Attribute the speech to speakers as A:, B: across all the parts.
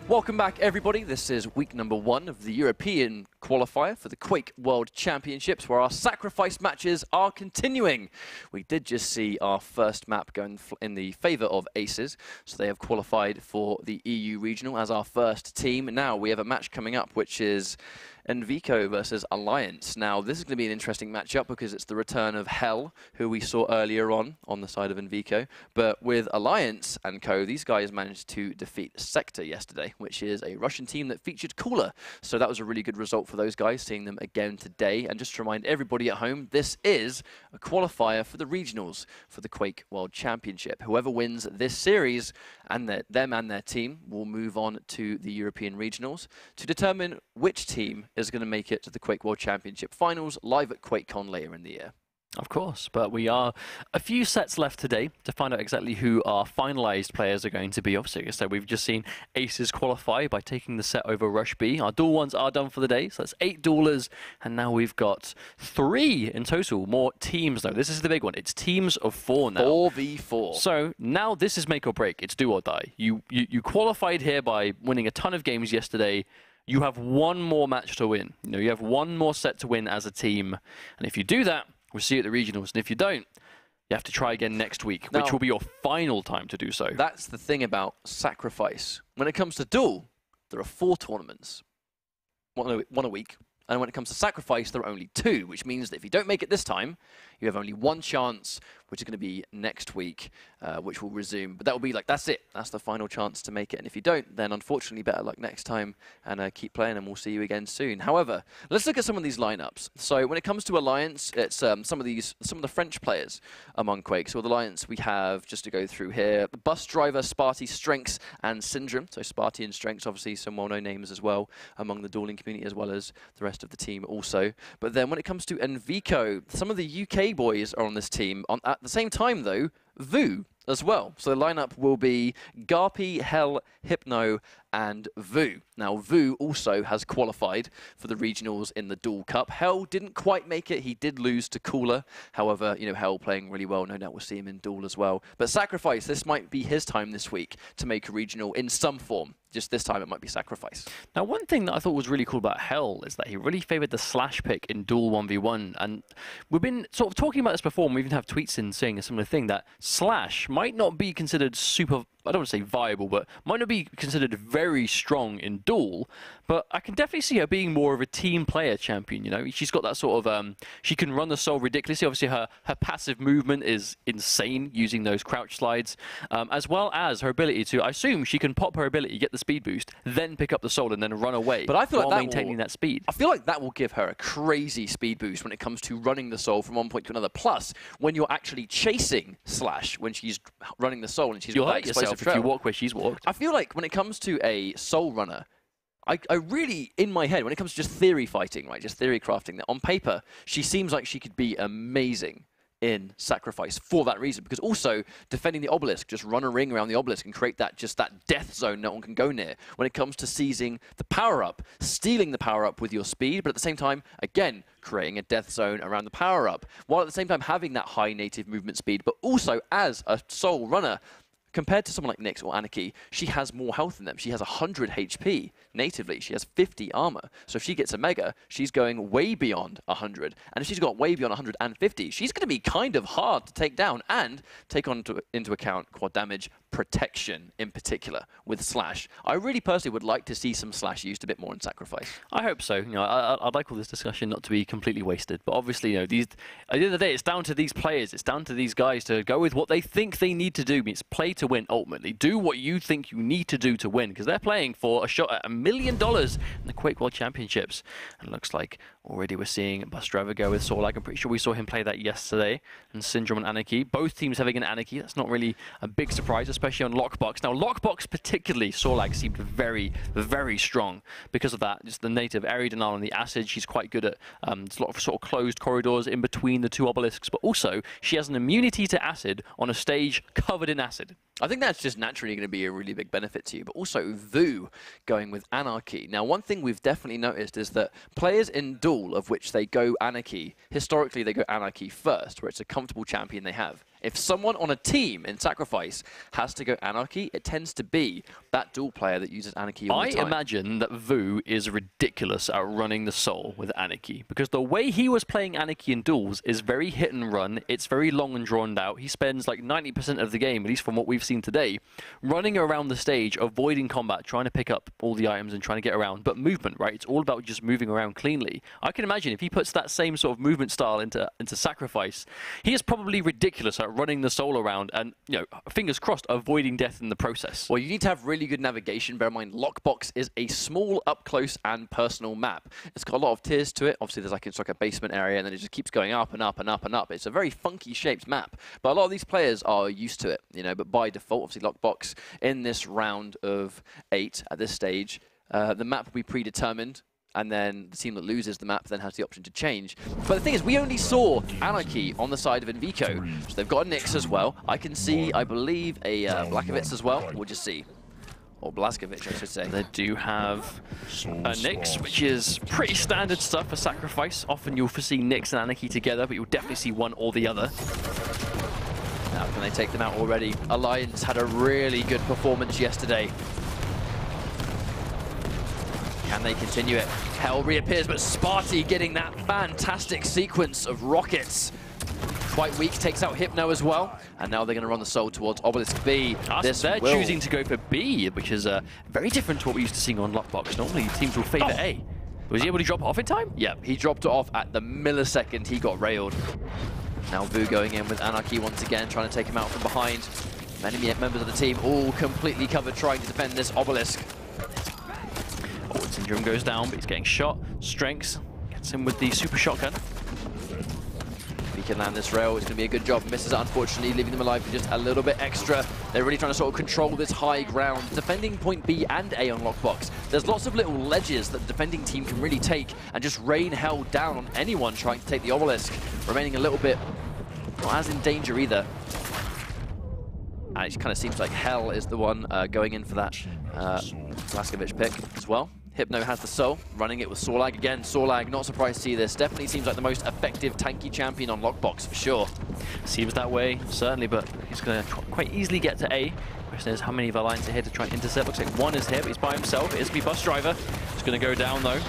A: Welcome back, everybody. This is week number 1 of the European qualifier for the Quake World Championships, where our sacrifice matches are continuing. We did just see our first map going in the favour of Aces, so they have qualified for the EU Regional as our first team. Now we have a match coming up, which is Envico versus Alliance. Now, this is going to be an interesting matchup because it's the return of Hell, who we saw earlier on the side of Envico. But with Alliance and co, these guys managed to defeat Sector yesterday, which is a Russian team that featured Cooler. So that was a really good result for those guys, seeing them again today. And just to remind everybody at home, this is a qualifier for the regionals for the Quake World Championship. Whoever wins this series and them and their team will move on to the European regionals to determine which team is going to make it to the Quake World Championship finals live at QuakeCon later in the year.
B: Of course, but we are a few sets left today to find out exactly who our finalized players are going to be. Obviously, so we've just seen Aces qualify by taking the set over Rush B. Our duel ones are done for the day, so that's 8 duelers, and now we've got 3 in total. More teams, though. This is the big one. It's teams of 4 now.
A: 4v4.
B: So now this is make or break. It's do or die. You qualified here by winning a ton of games yesterday. You have one more match to win. You have one more set to win as a team, and if you do that, we'll see you at the regionals, and if you don't, you have to try again next week, which will be your final time to do so.
A: That's the thing about sacrifice. When it comes to duel, there are 4 tournaments, one a week, and when it comes to sacrifice, there are only 2, which means that if you don't make it this time, you have only one chance, which is going to be next week, which will resume. But that will be like, that's it. That's the final chance to make it. And if you don't, then unfortunately, better luck next time and keep playing, and we'll see you again soon. However, let's look at some of these lineups. So when it comes to Alliance, it's some of the French players among Quake. So with Alliance, we have, just to go through here, the Bus Driver, Sparty, Strengths, and Syndrome. So Sparty and Strengths, obviously some well-known names as well among the dueling community, as well as the rest of the team also. But then when it comes to Envico, some of the UK boys are on this team. At the same time, though, Vu as well. So the lineup will be Garpy, Hell, Hypno, and Vu. Now, Vu also has qualified for the regionals in the Duel Cup. Hell didn't quite make it. He did lose to Cooler. However, Hell playing really well. No doubt we'll see him in Duel as well. But Sacrifice, this might be his time this week to make a regional in some form. Just this time, it might be Sacrifice.
B: Now, one thing that I thought was really cool about Hell is that he really favoured the Slash pick in Duel 1v1. And we've been sort of talking about this before, and we even have tweets in saying a similar thing, that Slash might not be considered super, I don't want to say viable, but might not be considered very strong in Duel, but I can definitely see her being more of a team player champion, She's got that sort of, she can run the soul ridiculously. Obviously, her passive movement is insane, using those crouch slides, as well as her ability to, I assume she can pop her ability, get the speed boost, then pick up the soul and then run away,
A: but I feel
B: while
A: like
B: maintaining that speed.
A: I feel like that will give her a crazy speed boost when it comes to running the soul from one point to another. Plus, when you're actually chasing Slash, when she's running the soul and she's
B: You'll
A: got that
B: hurt yourself
A: explosive trail,
B: if you walk where she's walked.
A: I feel like when it comes to a soul runner, I really, in my head, when it comes to just theory fighting, right, just theory crafting, that on paper, she seems like she could be amazing in Sacrifice for that reason, because also defending the obelisk, just run a ring around the obelisk and create that death zone no one can go near. When it comes to seizing the power-up, stealing the power-up with your speed, but at the same time, again, creating a death zone around the power-up, while at the same time having that high native movement speed, but also as a soul runner, compared to someone like Nyx or Anarchy, she has more health than them. She has 100 HP natively. She has 50 armor. So if she gets a Mega, she's going way beyond 100. And if she's got way beyond 150, she's going to be kind of hard to take down and take into account quad damage, protection in particular with Slash. I really personally would like to see some Slash used a bit more in Sacrifice.
B: I hope so. I'd like all this discussion not to be completely wasted. But obviously, at the end of the day, it's down to these players. It's down to these guys to go with what they think they need to do. It's play to win, ultimately. Do what you think you need to do to win, because they're playing for a shot at $1 million in the Quake World Championships. And it looks like already we're seeing Bus Driver go with Sorlag. I'm pretty sure we saw him play that yesterday. And Syndrome and Anarchy. Both teams having an Anarchy. That's not really a big surprise, especially on Lockbox. Now, Lockbox particularly, Sorlag seemed very, very strong because of that. Just the native area denial on the acid. She's quite good at there's a lot of sort of closed corridors in between the 2 obelisks, but also she has an immunity to acid on a stage covered in acid.
A: I think that's just naturally going to be a really big benefit to you, but also Vu going with Anarchy. Now, one thing we've definitely noticed is that players in Duel, of which they go Anarchy, historically they go Anarchy first, where it's a comfortable champion they have. If someone on a team in Sacrifice has to go Anarchy, it tends to be that Duel player that uses Anarchy all the time.
B: I imagine that Vu is ridiculous at running the Soul with Anarchy, because the way he was playing Anarchy in Duels is very hit and run. It's very long and drawn out. He spends like 90% of the game, at least from what we've seen today, running around the stage, avoiding combat, trying to pick up all the items and trying to get around. But movement, right? It's all about just moving around cleanly. I can imagine if he puts that same sort of movement style into Sacrifice, he is probably ridiculous at running the Soul around and, you know, fingers crossed, avoiding death in the process.
A: Well, you need to have really good navigation. Bear in mind, Lockbox is a small, up-close and personal map. It's got a lot of tiers to it. Obviously, there's like, it's like a basement area, and then it just keeps going up and up and up and up. It's a very funky shaped map, but a lot of these players are used to it, you know, but by default, obviously, Lockbox in this round of 8 at this stage, the map will be predetermined, and then the team that loses the map then has the option to change. But the thing is, we only saw Anarchy on the side of Envico, so they've got a Nyx as well. I can see, I believe, a Blakovitz as well. We'll just see. Or Blazkowicz, I should say.
B: They do have a Nyx, which is pretty standard stuff for Sacrifice. Often you'll foresee Nyx and Anarchy together, but you'll definitely see one or the other.
A: Now, can they take them out already? Alliance had a really good performance yesterday. Can they continue it? Hell reappears, but Sparty getting that fantastic sequence of rockets. Quite weak, takes out Hypno as well. And now they're going to run the Soul towards Obelisk B.
B: They're choosing to go for B, which is very different to what we used to seeing on Lockbox. Normally, teams will favor A. Was he able to drop it off in time?
A: Yep, he dropped it off at the millisecond he got railed. Now Vu going in with Anarchy once again, trying to take him out from behind. Many members of the team all completely covered, trying to defend this Obelisk.
B: Oh, Syndrome goes down, but he's getting shot. Strengths gets him with the super shotgun.
A: If he can land this rail, it's going to be a good job. Misses it, unfortunately, leaving them alive for just a little bit extra. They're really trying to sort of control this high ground, defending point B and A on Lockbox. There's lots of little ledges that the defending team can really take and just rain hell down on anyone trying to take the Obelisk, remaining a little bit not as in danger either. And it kind of seems like Hell is the one going in for that Blazkowicz pick as well. Hypno has the Soul, running it with Sorlag again. Sorlag, not surprised to see this. Definitely seems like the most effective tanky champion on Lockbox, for sure.
B: Seems that way, certainly, but he's going to quite easily get to A. Question is, how many of our lines are here to try and intercept? Looks like one is here, but he's by himself. It is the bus driver. He's going to go down, though.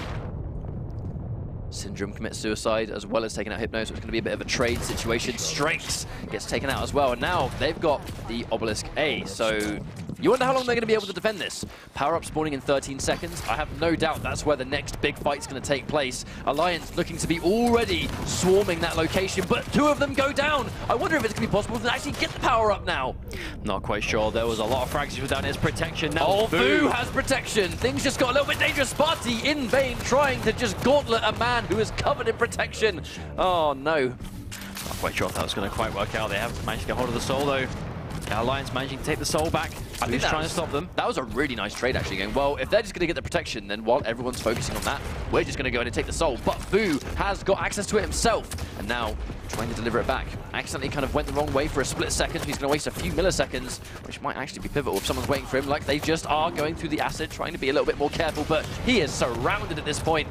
A: Syndrome commits suicide as well as taking out Hypno, so it's going to be a bit of a trade situation. Strengths gets taken out as well, and now they've got the Obelisk A, so you wonder how long they're going to be able to defend this. Power-up spawning in 13 seconds. I have no doubt that's where the next big fight's going to take place. Alliance looking to be already swarming that location, but two of them go down. I wonder if it's going to be possible to actually get the power-up now.
B: Not quite sure. There was a lot of frags down his protection. Now
A: oh, Vu has protection. Things just got a little bit dangerous. Sparty in vain trying to just gauntlet a man who is covered in protection. Oh, no.
B: Not quite sure if that was going to quite work out. They have managed to get hold of the Soul, though. The Alliance managing to take the Soul back. I think trying to stop them.
A: That was a really nice trade, actually, going, well, if they're just going to get the protection, then while everyone's focusing on that, we're just going to go in and take the Soul. But Vu has got access to it himself, and now trying to deliver it back. Accidentally kind of went the wrong way for a split second. He's going to waste a few milliseconds, which might actually be pivotal if someone's waiting for him, like they just are, going through the acid, trying to be a little bit more careful, but he is surrounded at this point.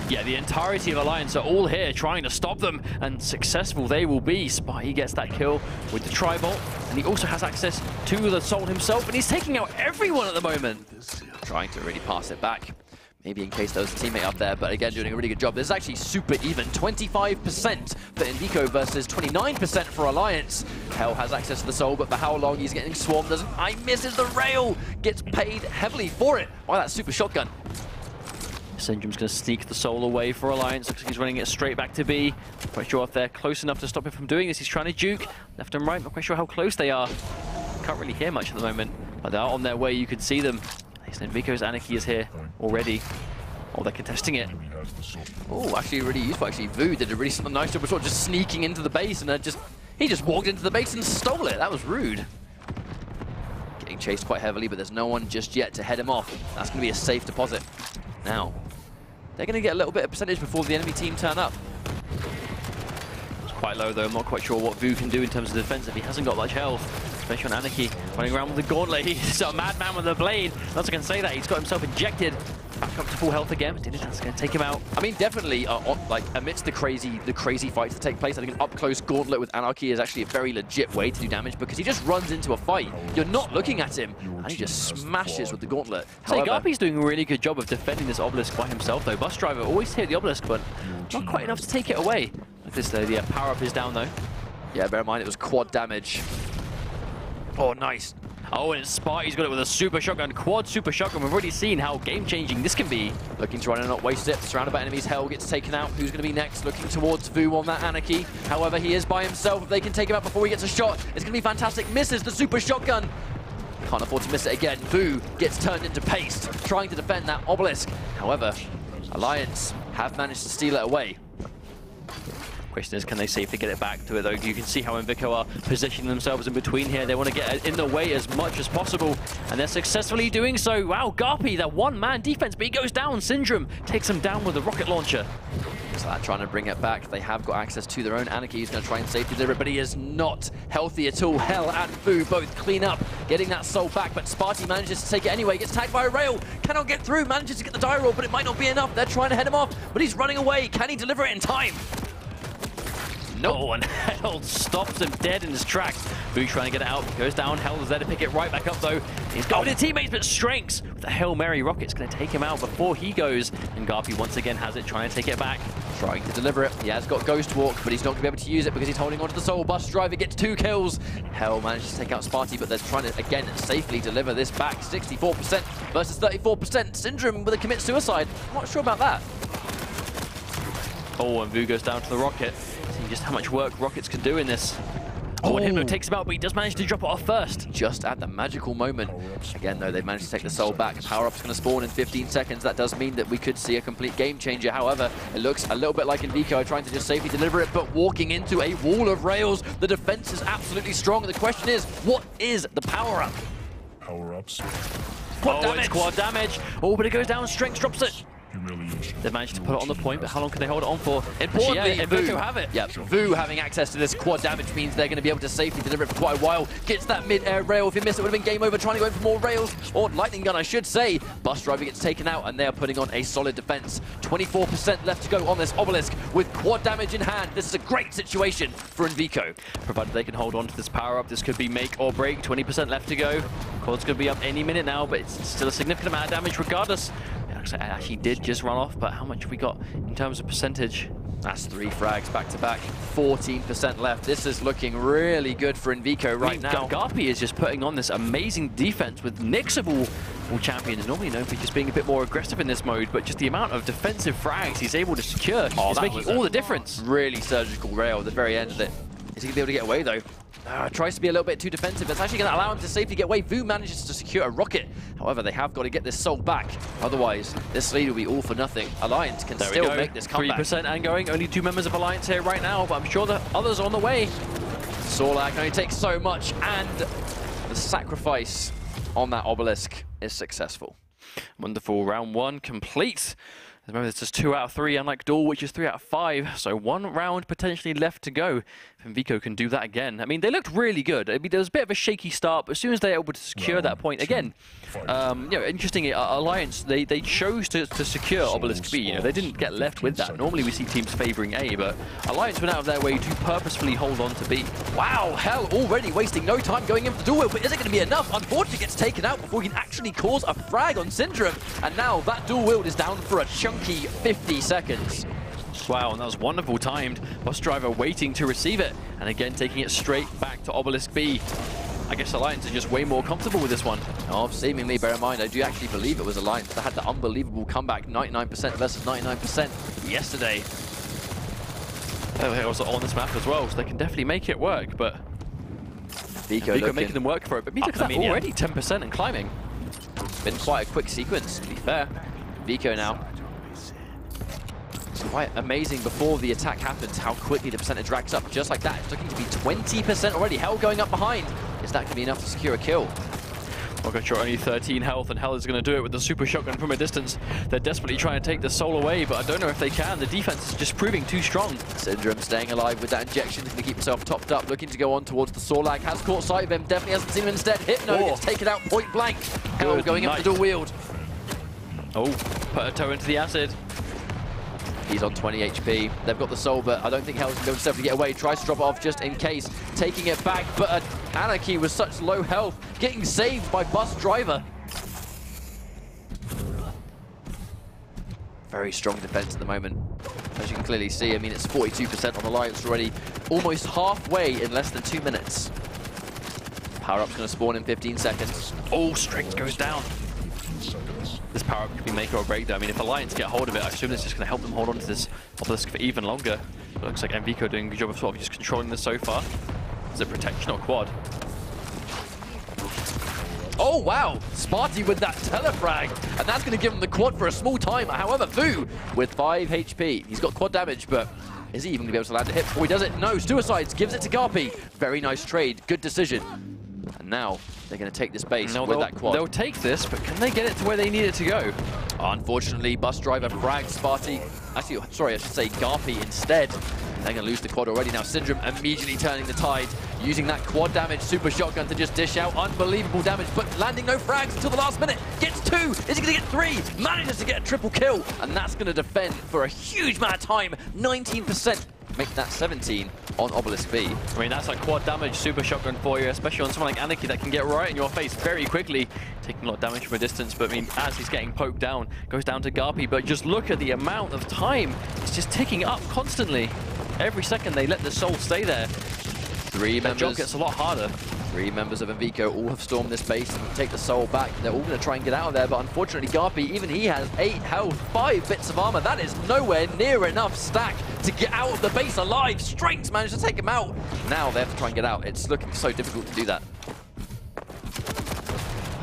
B: Yeah, the entirety of Alliance are all here trying to stop them, and successful they will be. Spy gets that kill with the Tri-Bolt, and he also has access to the Soul himself, and he's taking out everyone at the moment.
A: Trying to really pass it back. Maybe in case there was a teammate up there, but again, doing a really good job. This is actually super even. 25% for Envico versus 29% for Alliance. Hell has access to the Soul, but for how long he's getting swarmed doesn't. I misses the rail. Gets paid heavily for it by that super shotgun.
B: Syndrome's going to sneak the Soul away for Alliance. Looks like he's running it straight back to B. Not quite sure if they're close enough to stop him from doing this. He's trying to juke left and right. Not quite sure how close they are. Can't really hear much at the moment, but they're on their way. You can see them. Envico's Anarchy is here already. Oh, they're contesting it.
A: Oh, actually really useful. Actually, Vu did a really nice job of sort of just sneaking into the base, and he just walked into the base and stole it. That was rude. Getting chased quite heavily, but there's no one just yet to head him off. That's going to be a safe deposit. Now, they're going to get a little bit of percentage before the enemy team turn up.
B: It's quite low, though. I'm not quite sure what Vu can do in terms of defense if he hasn't got much health. especially on Anarchy, running around with the gauntlet. He's a madman with a blade. Not going to say that. He's got himself injected. Back up to full health again, but that's going to take him out.
A: I mean, definitely, like amidst the crazy fights that take place, I think an up-close gauntlet with Anarchy is actually a very legit way to do damage because he just runs into a fight. You're not looking at him, and he just smashes with the gauntlet.
B: So Garpy's doing a really good job of defending this obelisk by himself, though. Bus Driver always hit the obelisk, but not quite enough to take it away. Like this, though, the power-up is down, though.
A: Yeah, bear in mind, it was quad damage. Oh, nice.
B: Oh, and Sparty's got it with a super shotgun, quad super shotgun. We've already seen how game-changing this can be.
A: Looking to run and not waste it. Surrounded by enemies, Hell gets taken out. Who's going to be next? Looking towards Vu on that Anarchy. However, he is by himself. If they can take him out before he gets a shot, it's going to be fantastic. Misses the super shotgun. Can't afford to miss it again. Vu gets turned into paste, trying to defend that obelisk. However, Alliance have managed to steal it away.
B: Question is, can they safely get it back to it, though? You can see how Envico are positioning themselves in between here. They want to get in the way as much as possible, and they're successfully doing so. Wow, Garpy, that one-man defense, but he goes down. Syndrome takes him down with a rocket launcher.
A: So they're trying to bring it back. They have got access to their own Anarchy. He's going to try and safely deliver it, but he is not healthy at all. Hell and Vu both clean up, getting that soul back, but Sparty manages to take it anyway. Gets tagged by a rail, cannot get through, manages to get the die roll, but it might not be enough. They're trying to head him off, but he's running away. Can he deliver it in time?
B: No, and Hell stops him dead in his tracks. Vu trying to get it out, goes down. Hell is there to pick it right back up, though. He's got his teammates, but Strengths with the Hail Mary rocket's going to take him out before he goes. And Garpy once again has it, trying to take it back.
A: Trying to deliver it. He has got Ghost Walk, but he's not going to be able to use it because he's holding onto the soul. Bus Driver gets 2 kills. Hell manages to take out Sparty, but they're trying to, again, safely deliver this back. 64% versus 34%. Syndrome with a commit suicide. I'm not sure about that.
B: Oh, and Vu goes down to the rocket. Seeing just how much work rockets can do in this. Oh, and Hypno takes him out, but he does manage to drop it off first.
A: Just at the magical moment. Again, though, they've managed to take the soul back. Power-up's going to spawn in 15 seconds. That does mean that we could see a complete game changer. However, it looks a little bit like Envico trying to just safely deliver it, but walking into a wall of rails. The defense is absolutely strong. The question is, what is the power-up?
C: Power-ups.
B: It's quad damage. Oh, but it goes down. Strength drops it. They've managed to put it on the point, but how long can they hold it on for?
A: Importantly,
B: yeah,
A: Vu
B: have it.
A: Yeah, Vu having access to this quad damage means they're going to be able to safely deliver it for quite a while. Gets that mid-air rail. If he missed it, would have been game over. Trying to go in for more rails, or lightning gun, I should say. Bus Driver gets taken out, and they are putting on a solid defense. 24% left to go on this obelisk with quad damage in hand. This is a great situation for Envico.
B: Provided they can hold on to this power-up, this could be make or break. 20% left to go. Quad's going to be up any minute now, but it's still a significant amount of damage regardless. I actually did just run off, but how much have we got in terms of percentage?
A: That's 3 frags back to back, 14% left. This is looking really good for Envico right now.
B: Garpy is just putting on this amazing defense with Nyx of all champions, normally known for just being a bit more aggressive in this mode, but just the amount of defensive frags he's able to secure is making all the difference.
A: Really surgical rail at the very end of it. Is he going to be able to get away though? Tries to be a little bit too defensive. That's actually going to allow him to safely get away. Vu manages to secure a rocket. However, they have got to get this soul back. Otherwise, this lead will be all for nothing. Alliance can still make this comeback.
B: 3% and going. Only 2 members of Alliance here right now, but I'm sure the others are on the way.
A: Solar can only take so much, and the sacrifice on that obelisk is successful.
B: Wonderful. Round 1 complete. Remember, this is 2 out of 3, unlike Duel, which is 3 out of 5. So 1 round potentially left to go. If Envico can do that again. I mean, they looked really good. I mean, there was a bit of a shaky start, but as soon as they were able to secure that point again, you know, interestingly, Alliance, they chose to secure Obelisk B. You know, they didn't get left with that. Normally we see teams favoring A, but Alliance went out of their way to purposefully hold on to B.
A: Wow, Hell already wasting no time going in for the Duel, but is it going to be enough? Unfortunately, gets taken out before he can actually cause a frag on Syndrome, and now that Dual wield is down for a chunky 50 seconds.
B: Wow, and that was wonderful timed. Bus Driver waiting to receive it, and again taking it straight back to Obelisk B. I guess Alliance is just way more comfortable with this one.
A: Oh, seemingly, bear in mind, I do actually believe it was Alliance that had the unbelievable comeback, 99% versus 99% yesterday.
B: They're also on this map as well, so they can definitely make it work, but Envico making them work for it. But look at that, already 10% and climbing.
A: It's been quite a quick sequence, to be fair. Envico now. It's quite amazing before the attack happens how quickly the percentage racks up. Just like that, it's looking to be 20% already. Hell going up behind. Is that going to be enough to secure a kill?
B: Rocketshot only 13 health, and Hell is going to do it with the super shotgun from a distance. They're desperately trying to take the soul away, but I don't know if they can. The defense is just proving too strong.
A: Syndrome staying alive with that injection. He's going to keep himself topped up, looking to go on towards the Sorlag. Has caught sight of him, definitely hasn't seen him instead. Hypno gets taken out point blank. Hell going up the dual wield.
B: Oh, put a toe into the acid.
A: He's on 20 HP. They've got the soul, but I don't think Hell's going to be able to safely get away. Tries to drop it off just in case. Taking it back, but Anarchy with such low health. Getting saved by Bus Driver. Very strong defense at the moment. As you can clearly see, I mean, it's 42% on Alliance already. Almost halfway in less than 2 minutes. Power-up's going to spawn in 15 seconds.
B: Oh, Strength goes down. This power-up could be make or break though. I mean, if Alliance get hold of it, I assume it's just going to help them hold on to this obelisk for even longer. It looks like Envico doing a good job of sort of just controlling this so far. Is it protection or quad?
A: Oh, wow! Sparty with that telefrag, and that's going to give him the quad for a small time. However, Vu with 5 HP. He's got quad damage, but is he even going to be able to land a hit before he does it? No, Suicides gives it to Garpy. Very nice trade, good decision. And now they're going to take this base with that quad.
B: They'll take this, but can they get it to where they need it to go?
A: Unfortunately, Bus Driver frags Sparty. Actually, sorry, I should say Garpy instead. They're going to lose the quad already now. Syndrome immediately turning the tide, using that quad damage super shotgun to just dish out unbelievable damage, but landing no frags until the last minute. Gets 2, is he going to get 3? Manages to get a triple kill, and that's going to defend for a huge amount of time. 19%. Make that 17 on Obelisk B.
B: I mean, that's a quad damage super shotgun for you, especially on someone like Anarchy that can get right in your face very quickly, taking a lot of damage from a distance. But I mean, as he's getting poked down, goes down to Garpy. But just look at the amount of time. It's just ticking up constantly. Every second they let the soul stay there. That job gets a lot harder.
A: 3 members of Envico all have stormed this base and take the soul back. They're all going to try and get out of there, but unfortunately Garpy, even he has 8 health, 5 bits of armor. That is nowhere near enough stack to get out of the base alive. Strengths managed to take him out. Now they have to try and get out. It's looking so difficult to do that.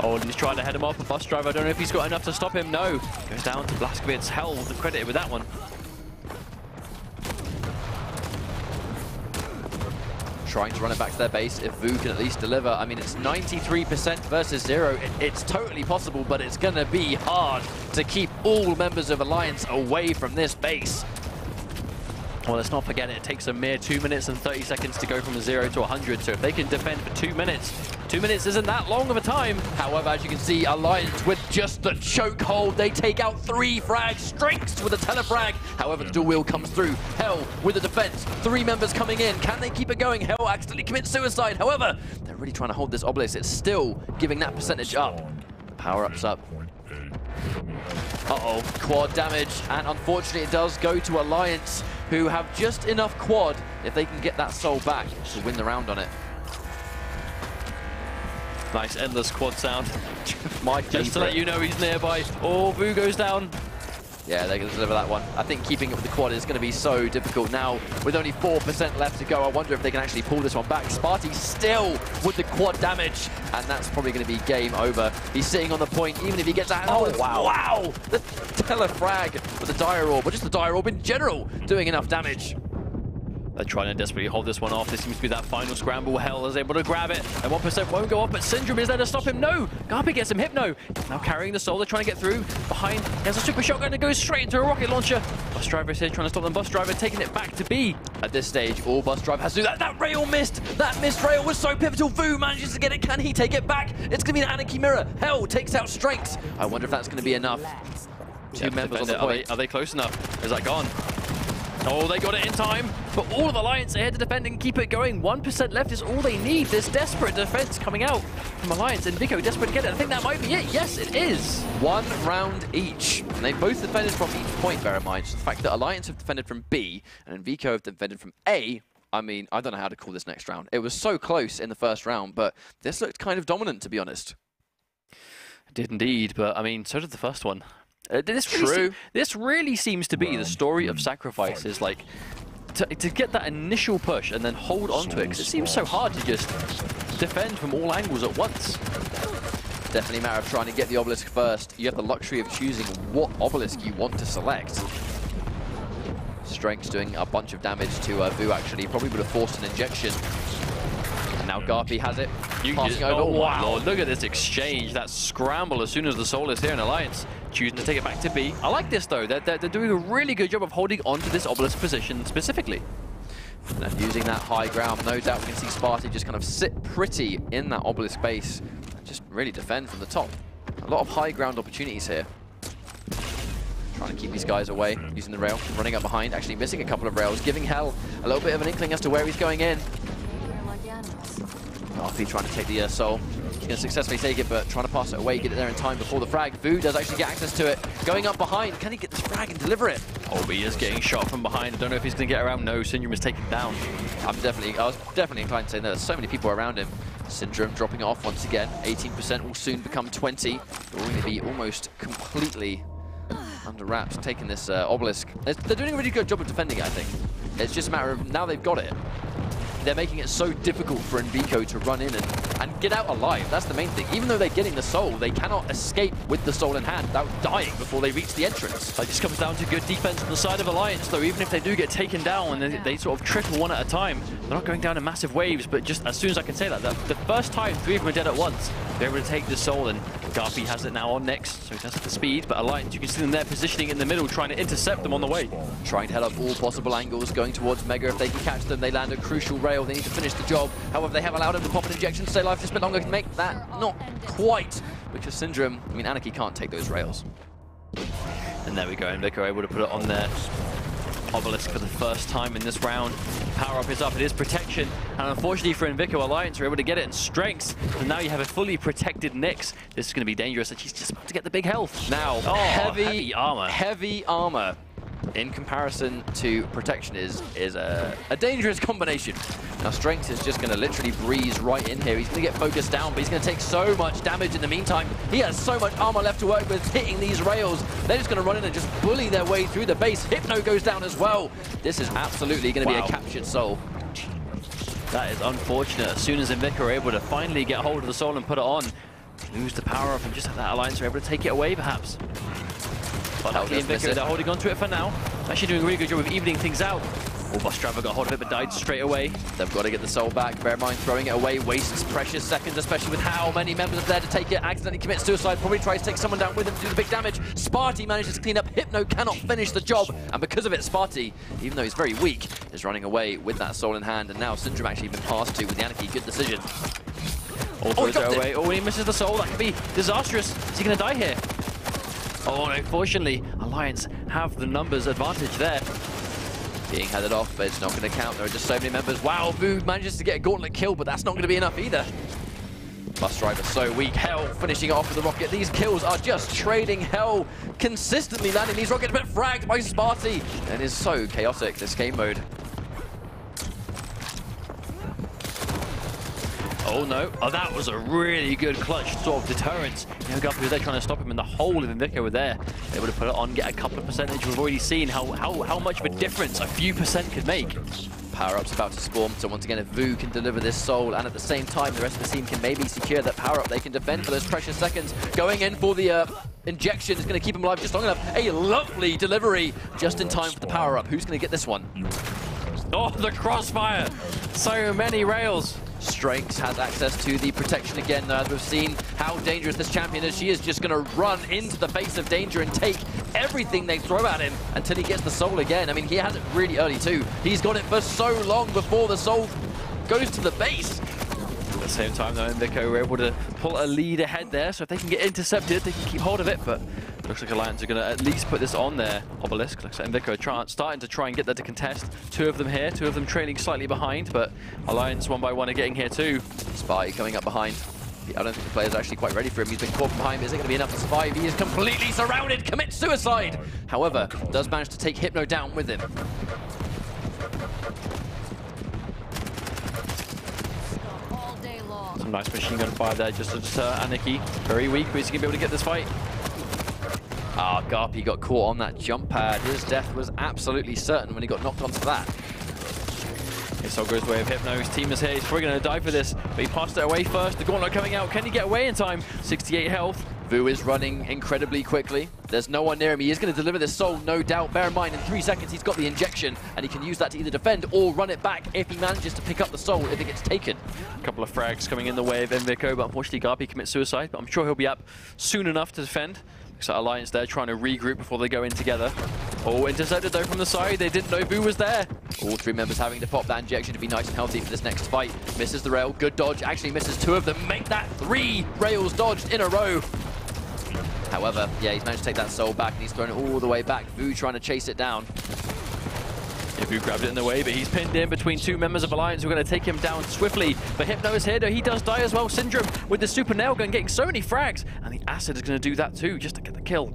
B: Oh, and he's trying to head him off. A Bus Driver, I don't know if he's got enough to stop him. No. Goes down to Blazkowicz. Hell, the credit with that one.
A: Trying to run it back to their base if Vu can at least deliver. I mean, it's 93% versus 0. It's totally possible, but it's going to be hard to keep all members of Alliance away from this base.
B: Well, let's not forget it takes a mere 2 minutes and 30 seconds to go from 0 to 100. So if they can defend for 2 minutes, 2 minutes isn't that long of a time.
A: However, as you can see, Alliance with just the chokehold, they take out 3 frags. Strengths with a telefrag. However, the dual wheel comes through. Hell with the defense. 3 members coming in. Can they keep it going? Hell accidentally commits suicide. However, they're really trying to hold this obelisk. It's still giving that percentage up. The power-up's up. Uh-oh, quad damage. And unfortunately, it does go to Alliance, who have just enough quad if they can get that soul back to win the round on it.
B: Nice endless quad sound.
A: My
B: Just to let you know he's nearby. Oh, Vu goes down.
A: Yeah, they're going to deliver that one. I think keeping it with the quad is going to be so difficult now. With only 4% left to go, I wonder if they can actually pull this one back. Sparty still with the quad damage, and that's probably going to be game over. He's sitting on the point, even if he gets out. Oh, wow. Wow! The telefrag with the dire orb, or just the dire orb in general, doing enough damage.
B: They're trying to desperately hold this one off. This seems to be that final scramble. Hell is able to grab it, and 1% won't go off, but Syndrome is there to stop him. No! Garpy gets him Hypno. Now carrying the soul, they're trying to get through. Behind, he has a super shotgun that goes straight into a rocket launcher. Bus Driver is here trying to stop them. Bus Driver taking it back to B.
A: At this stage, all Bus Driver has to do that. That rail missed! That missed rail was so pivotal. Vu manages to get it. Can he take it back? It's going to be an Anarchy mirror. Hell takes out Strengths. I wonder if that's going to be enough. 2 members on the point.
B: Are they close enough? Is that gone? Oh, they got it in time, but all of Alliance are here to defend and keep it going. 1% left is all they need. This desperate defense coming out from Alliance, and Envico desperate to get it. I think that might be it. Yes, it is.
A: 1 round each. And they both defended from each point, bear in mind. So the fact that Alliance have defended from B and Envico have defended from A, I mean, I don't know how to call this next round. It was so close in the first round, but this looked kind of dominant, to be honest.
B: It did indeed, but I mean, so did the first one. This really seems to be the story of sacrifices, like to get that initial push and then hold on to it, because it seems so hard to just defend from all angles at once.
A: Definitely a matter of trying to get the obelisk first. You have the luxury of choosing what obelisk you want to select. Strength's doing a bunch of damage to Vu, actually. Probably would have forced an injection. And now Now Garpy has it, passing over.
B: Oh,
A: Wow.
B: Lord, look at this exchange, that scramble as soon as the soul is here in Alliance. Choosing to take it back to B. I like this though, they're doing a really good job of holding on to this obelisk position specifically.
A: And using that high ground, no doubt we can see Sparty just kind of sit pretty in that obelisk base and just really defend from the top. A lot of high ground opportunities here. Trying to keep these guys away, using the rail, running up behind, actually missing a couple of rails, giving Hell a little bit of an inkling as to where he's going in. Garpy trying to take the soul. He's going to successfully take it, but trying to pass it away, get it there in time before the frag. Vu does actually get access to it. Going up behind, can he get this frag and deliver it?
B: Oh, but he is getting shot from behind. I don't know if he's going to get around. No, Syndrome is taken down.
A: I was definitely inclined to say there's so many people around him. Syndrome dropping it off once again. 18% will soon become 20. They're going to be almost completely under wraps, taking this obelisk. They're doing a really good job of defending it, I think. It's just a matter of now they've got it. They're making it so difficult for Envico to run in and get out alive. That's the main thing. Even though they're getting the soul, they cannot escape with the soul in hand without dying before they reach the entrance.
B: It just comes down to good defense on the side of Alliance, though. Even if they do get taken down and they sort of trickle one at a time, they're not going down in massive waves, but just as soon as I can say that, the first time 3 of them are dead at once, they're able to take the soul, and Garpy has it now on next, so he does have the speed, but Alliance, you can see them there positioning in the middle, trying to intercept them on the way.
A: Trying to head up all possible angles, going towards Mega. If they can catch them, they land a crucial rail. They need to finish the job. However, they have allowed him to pop an injection to stay alive just a bit longer, can make that not quite, because Syndrome, I mean, Anarchy can't take those rails.
B: And there we go, Envico able to put it on their obelisk for the first time in this round. Power up is up, it is protection, and unfortunately for Envico, Alliance are able to get it in strengths, and now you have a fully protected Nyx. This is going to be dangerous, and she's just about to get the big health. Now, heavy armor. Heavy armor
A: in comparison to protection is a dangerous combination. Now Strength is just going to literally breeze right in here. He's going to get focused down, but he's going to take so much damage in the meantime. He has so much armor left to work with, hitting these rails. They're just going to run in and just bully their way through the base. Hypno goes down as well. This is absolutely going to be a captured soul.
B: That is unfortunate. As soon as Envico are able to finally get hold of the soul and put it on, lose the power up and just have that Alliance are able to take it away perhaps. But luckily Envico, they're holding on to it for now. Actually doing a really good job of evening things out. Bostrava got hold of it but died straight away. They've got to get the soul back. Bear in mind, throwing it away wastes precious seconds, especially with how many members are there to take it. Accidentally commits suicide, probably tries to take someone down with him to do the big damage. Sparty manages to clean up. Hypno cannot finish the job, and because of it, Sparty, even though he's very weak, is running away with that soul in hand, and now Syndrome actually been passed to with the Anarchy. Good decision. Throws it away. Oh, he misses the soul. That could be disastrous. Is he going to die here? Oh, no, fortunately, Alliance have the numbers advantage there. Being headed off, but it's not going to count. There are just so many members. Wow, Vu manages to get a gauntlet kill, but that's not going to be enough either. Busdriver so weak. Hell finishing it off with the rocket. These kills are just trading. Hell consistently landing these rockets, but fragged by Sparty. And is so chaotic, this game mode. Oh no, oh that was a really good clutch sort of deterrence. You know, Guppy was there trying to stop him, and the whole of Envico were there. Able to put it on, get a couple of percentage. We've already seen how much of a difference a few percent could make. Power-up's about to spawn, so once again if Vu can deliver this soul, and at the same time the rest of the team can maybe secure that power-up, they can defend for those precious seconds. Going in for the injection is going to keep him alive just long enough. A lovely delivery just in time for the power-up. Who's going to get this one? Oh, the crossfire! So many rails. Strength has access to the protection again, though, as we've seen how dangerous this champion is. She is just going to run into the face of danger and take everything they throw at him until he gets the soul again. I mean, he has it really early too. He's got it for so long before the soul goes to the base. At the same time, though, Envico were able to pull a lead ahead there, so if they can get intercepted, they can keep hold of it, but it looks like Alliance are going to at least put this on their obelisk. Looks like Envico starting to try and get that to contest. Two of them here, two of them trailing slightly behind, but Alliance one by one are getting here too. Spy coming up behind. I don't think the player's actually quite ready for him. He's been caught from behind. Is it going to be enough to survive? He is completely surrounded, commits suicide! However, does manage to take Hypno down with him. Some nice machine gun fire there just to deter Anarchy. Very weak, but he's going to be able to get this fight. Ah, Garpy got caught on that jump pad. His death was absolutely certain when he got knocked onto that. It's all goes the way of Hypno. His team is here. He's probably going to die for this, but he passed it away first. The gauntlet coming out. Can he get away in time? 68 health.
A: Vu is running incredibly quickly. There's no one near him. He is going to deliver this soul, no doubt. Bear in mind, in 3 seconds, he's got the injection, and he can use that to either defend or run it back if he manages to pick up the soul if it gets taken.
B: A couple of frags coming in the way of Envico, but unfortunately Garpy commits suicide, but I'm sure he'll be up soon enough to defend. So Alliance there trying to regroup before they go in together. Oh, intercepted though from the side. They didn't know Vu was there.
A: All 3 members having to pop that injection to be nice and healthy for this next fight. Misses the rail, good dodge, actually misses 2 of them. Make that 3 rails dodged in a row. However, yeah, he's managed to take that soul back and he's thrown it all the way back. Vu trying to chase it down.
B: Yeah, Vu grabbed it in the way, but he's pinned in between 2 members of Alliance who are going to take him down swiftly. But Hypno is here, though. He does die as well. Syndrome with the super nail gun getting so many frags. And the acid is going to do that too, just to get the kill.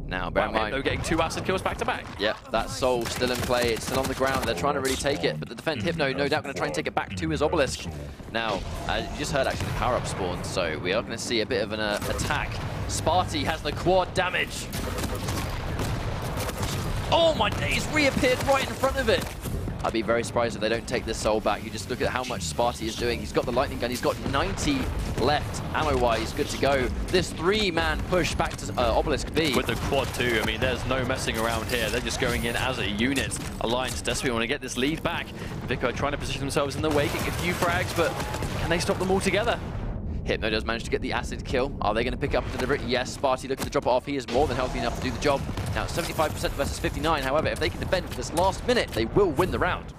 A: Now, bear in mind,
B: Hypno getting 2 acid kills back to back.
A: Yeah, that soul still in play. It's still on the ground. They're trying to really take it, but the defend Hypno, no doubt, going to try and take it back to his obelisk. Now, you just heard actually the power-up spawn, so we are going to see a bit of an attack. Sparty has the quad damage. Oh my days, reappeared right in front of it. I'd be very surprised if they don't take this soul back. You just look at how much Sparty is doing. He's got the lightning gun. He's got 90 left ammo-wise. Good to go. This 3-man push back to Obelisk B.
B: With the quad too. I mean, there's no messing around here. They're just going in as a unit. Alliance desperately want to get this lead back. Envico trying to position themselves in the way, getting a few frags, but can they stop them all together?
A: Hypno does manage to get the acid kill. Are they going to pick up and deliver it? Yes, Sparty looking to drop it off. He is more than healthy enough to do the job. Now, 75% versus 59. However, if they can defend for this last minute, they will win the round.